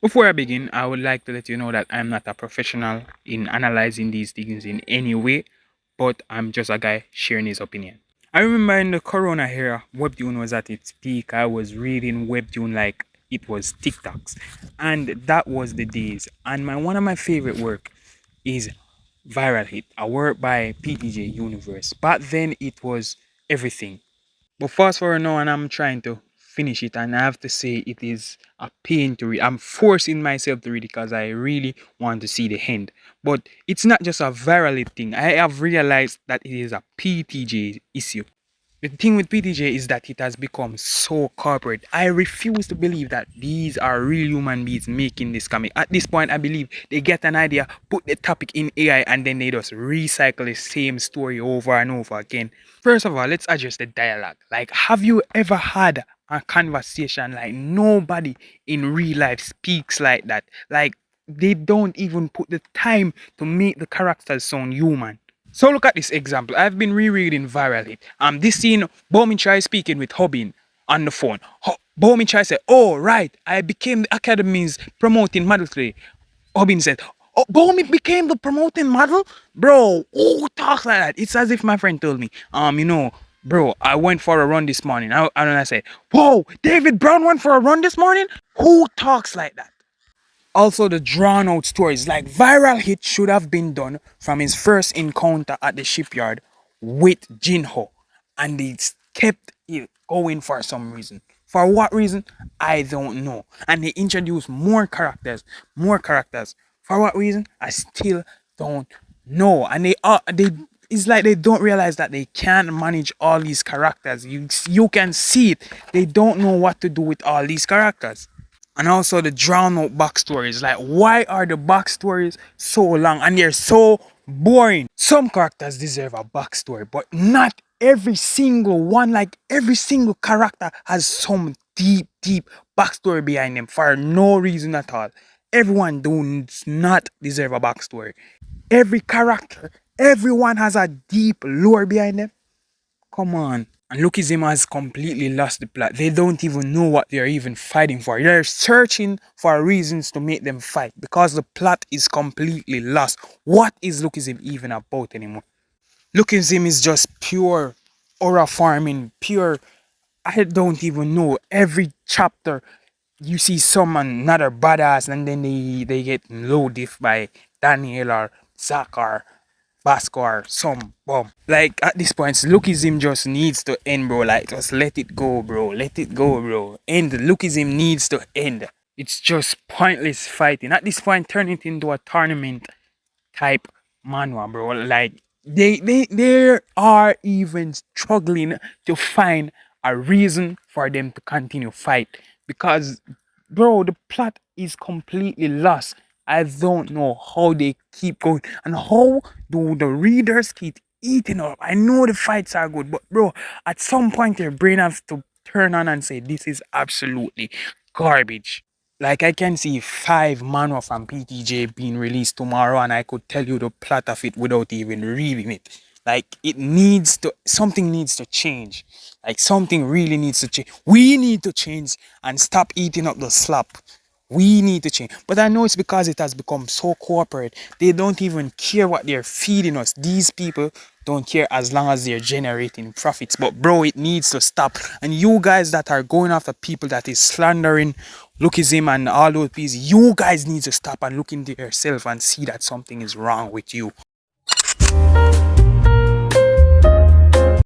Before I begin, I would like to let you know that I'm not a professional in analyzing these things in any way, but I'm just a guy sharing his opinion. I remember in the Corona era, Webtoon was at its peak. I was reading Webtoon like it was TikToks, and that was the days. And one of my favorite work is Viral Hit, a work by Ptj Universe. Back then, it was everything. But fast forward now, and I'm trying to finish it, and I have to say it is a pain to read. I'm forcing myself to read it because I really want to see the end. But it's not just a viral thing. I have realized that it is a PTJ issue. The thing with PTJ is that it has become so corporate. I refuse to believe that these are real human beings making this comic. At this point, I believe they get an idea, put the topic in AI, and then they just recycle the same story over and over again. First of all, let's address the dialogue. Like, have you ever had a conversation like nobody in real life speaks like that? Like, they don't even put the time to make the characters sound human. So look at this example. I've been rereading virally. This scene, Bomin Chai speaking with Hobin on the phone. Bomin Chai said, "Oh right, I became the academy's promoting model today." Hobin said, "Oh, Bomin became the promoting model, bro. Who talks like that?" It's as if my friend told me, bro, I went for a run this morning. And I said, "Whoa, David Brown went for a run this morning. Who talks like that?" Also, the drawn out stories like Viral Hit should have been done from his first encounter at the shipyard with Jinho, and they kept it going for some reason. For what reason? I don't know. And they introduced more characters, more characters. For what reason? I still don't know. And they it's like they don't realize that they can't manage all these characters. You can see it. They don't know what to do with all these characters. And also the drawn out backstories. Like, why are the backstories so long and they're so boring? Some characters deserve a backstory, but not every single one. Like, every single character has some deep backstory behind them for no reason at all. Everyone does not deserve a backstory. Every character, everyone has a deep lore behind them. Come on. And Lookism has completely lost the plot. They don't even know what they're even fighting for. They're searching for reasons to make them fight because the plot is completely lost. What is Lookism even about anymore? Lookism is just pure aura farming, pure. I don't even know. Every chapter, you see someone, another badass, and then they get low diff by Daniel or Zach or Vasco some bomb. Like at this point, Lookism just needs to end, bro. Like just let it go, bro. Let it go, bro. End. Lookism needs to end. It's just pointless fighting. At this point, turn it into a tournament type manhwa, bro. Like they are even struggling to find a reason for them to continue fight because, bro, the plot is completely lost. I don't know how they keep going and how do the readers keep eating up. I know the fights are good, but bro, at some point your brain has to turn on and say this is absolutely garbage. Like I can see 5 manhwa from PTJ being released tomorrow, and I could tell you the plot of it without even reading it. Like something needs to change. Like something really needs to change. We need to change and stop eating up the slop. We need to change. But I know it's because it has become so corporate. They don't even care what they're feeding us. These people don't care as long as they're generating profits. But bro, it needs to stop. And you guys that are going after people that is slandering Lookism and all those pieces, you guys need to stop and look into yourself and see that something is wrong with you.